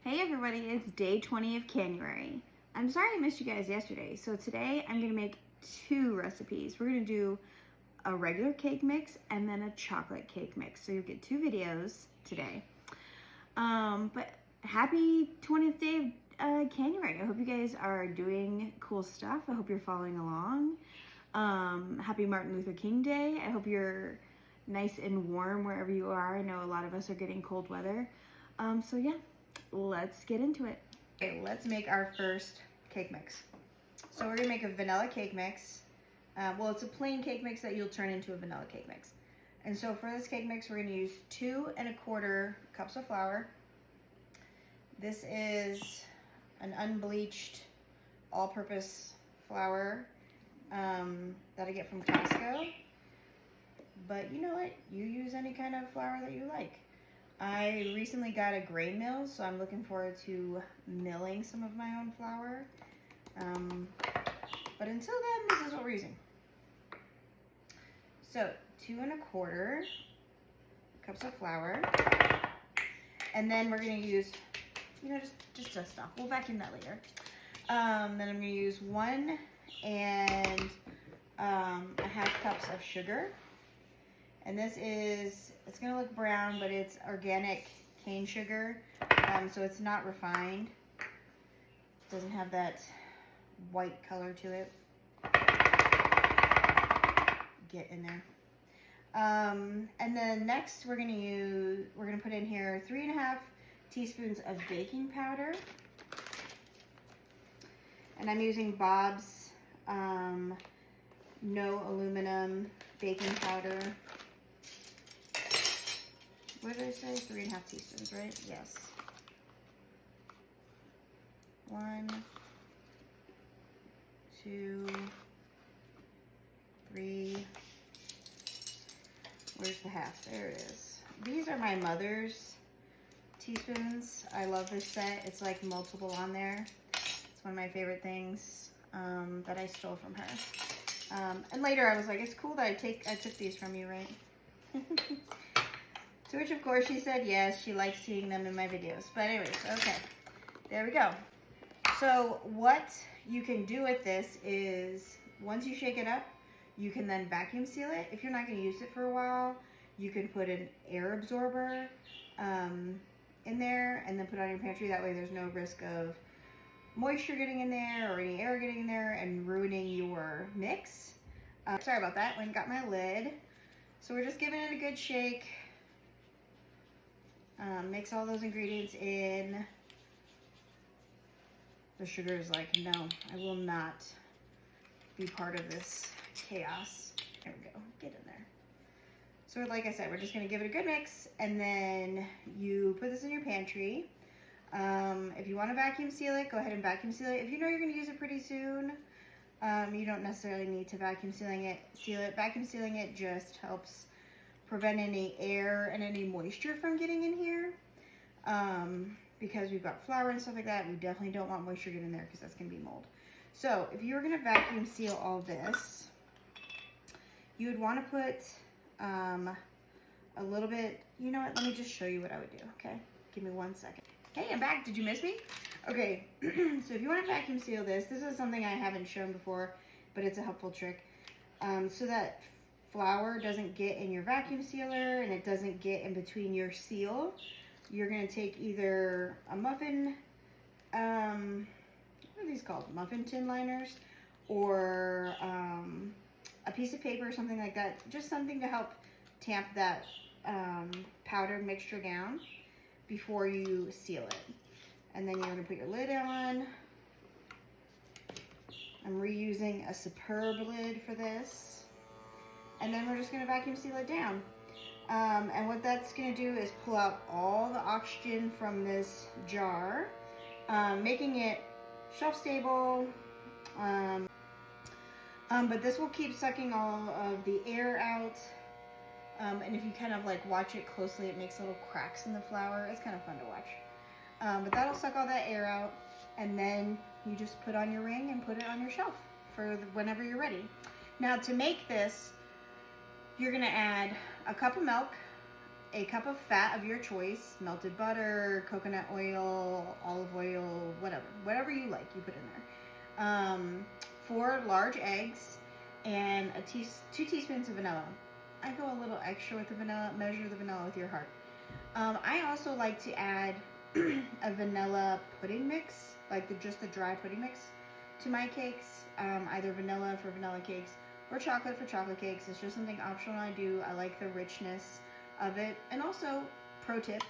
Hey everybody, it's day 20 of Canuary. I'm sorry I missed you guys yesterday. So today I'm gonna make two recipes. We're gonna do a regular cake mix and then a chocolate cake mix. So you'll get two videos today. But happy 20th day of Canuary. I hope you guys are doing cool stuff. I hope you're following along. Happy Martin Luther King Day. I hope you're nice and warm wherever you are. I know a lot of us are getting cold weather. So yeah. Let's get into it. Okay, let's make our first cake mix. So we're gonna make a vanilla cake mix. Well, it's a plain cake mix that you'll turn into a vanilla cake mix. And so for this cake mix, we're gonna use 2 1/4 cups of flour. This is an unbleached all-purpose flour that I get from Costco. But you know what? You use any kind of flour that you like. I recently got a grain mill, so I'm looking forward to milling some of my own flour. But until then, this is what we're using. So 2 1/4 cups of flour. And then we're gonna use, just dust off. We'll vacuum that later. Then I'm gonna use 1 1/2 cups of sugar. And this is, it's gonna look brown, but it's organic cane sugar. So it's not refined. It doesn't have that white color to it. Get in there. And then next we're gonna put in here 3 1/2 teaspoons of baking powder. And I'm using Bob's no aluminum baking powder. What did I say? 3 1/2 teaspoons, right? Yes. 1, 2, 3. Where's the half? There it is. These are my mother's teaspoons. I love this set. It's like multiple on there. It's one of my favorite things that I stole from her. And later I was like, it's cool that I took these from you, right? To which, of course, she said yes. She likes seeing them in my videos. But anyways, okay. There we go. So what you can do with this is, once you shake it up, you can then vacuum seal it. If you're not going to use it for a while, you can put an air absorber in there and then put it on your pantry. That way there's no risk of moisture getting in there or any air getting in there and ruining your mix. Sorry about that. Went and got my lid. So we're just giving it a good shake. Mix all those ingredients in. The sugar is like, no, I will not be part of this chaos. There we go, get in there. So like I said, we're just gonna give it a good mix, and then you put this in your pantry. If you wanna vacuum seal it, go ahead and vacuum seal it. If you know you're gonna use it pretty soon, you don't necessarily need to vacuum seal it. Vacuum sealing it just helps prevent any air and any moisture from getting in here. Because we've got flour and stuff like that, we definitely don't want moisture getting in there because that's gonna be mold. So if you were gonna vacuum seal all this, you would wanna put a little bit, you know what, let me just show you what I would do, okay? Give me 1 second. Hey, I'm back, did you miss me? Okay, so if you wanna vacuum seal this is something I haven't shown before, but it's a helpful trick. So that flour doesn't get in your vacuum sealer and it doesn't get in between your seal. You're gonna take either a muffin, what are these called? Muffin tin liners, or a piece of paper or something like that. Just something to help tamp that powdered mixture down before you seal it. And then you're gonna put your lid on. I'm reusing a Superb lid for this. And then we're just gonna vacuum seal it down. And what that's gonna do is pull out all the oxygen from this jar, making it shelf stable. But this will keep sucking all of the air out. And if you kind of like watch it closely, it makes little cracks in the flour. It's kind of fun to watch. But that'll suck all that air out. And then you just put on your ring and put it on your shelf for whenever you're ready. Now to make this, you're gonna add a cup of milk, a cup of fat of your choice, melted butter, coconut oil, olive oil, whatever you like, you put in there. 4 large eggs and 2 teaspoons of vanilla. I go a little extra with the vanilla. Measure the vanilla with your heart. I also like to add a vanilla pudding mix, like just the dry pudding mix to my cakes. Either vanilla for vanilla cakes or chocolate for chocolate cakes. It's just something optional I do. I like the richness of it. And also, pro tip,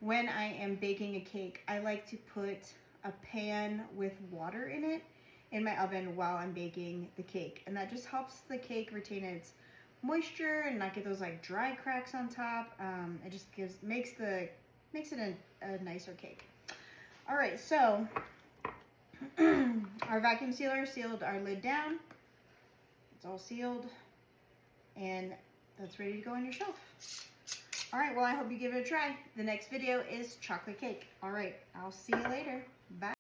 when I am baking a cake, I like to put a pan with water in it in my oven while I'm baking the cake. And that just helps the cake retain its moisture and not get those like dry cracks on top. It just makes it a nicer cake. All right, so our vacuum sealer sealed our lid down. It's all sealed and that's ready to go on your shelf. All right, well, I hope you give it a try. The next video is chocolate cake. All right, I'll see you later. Bye.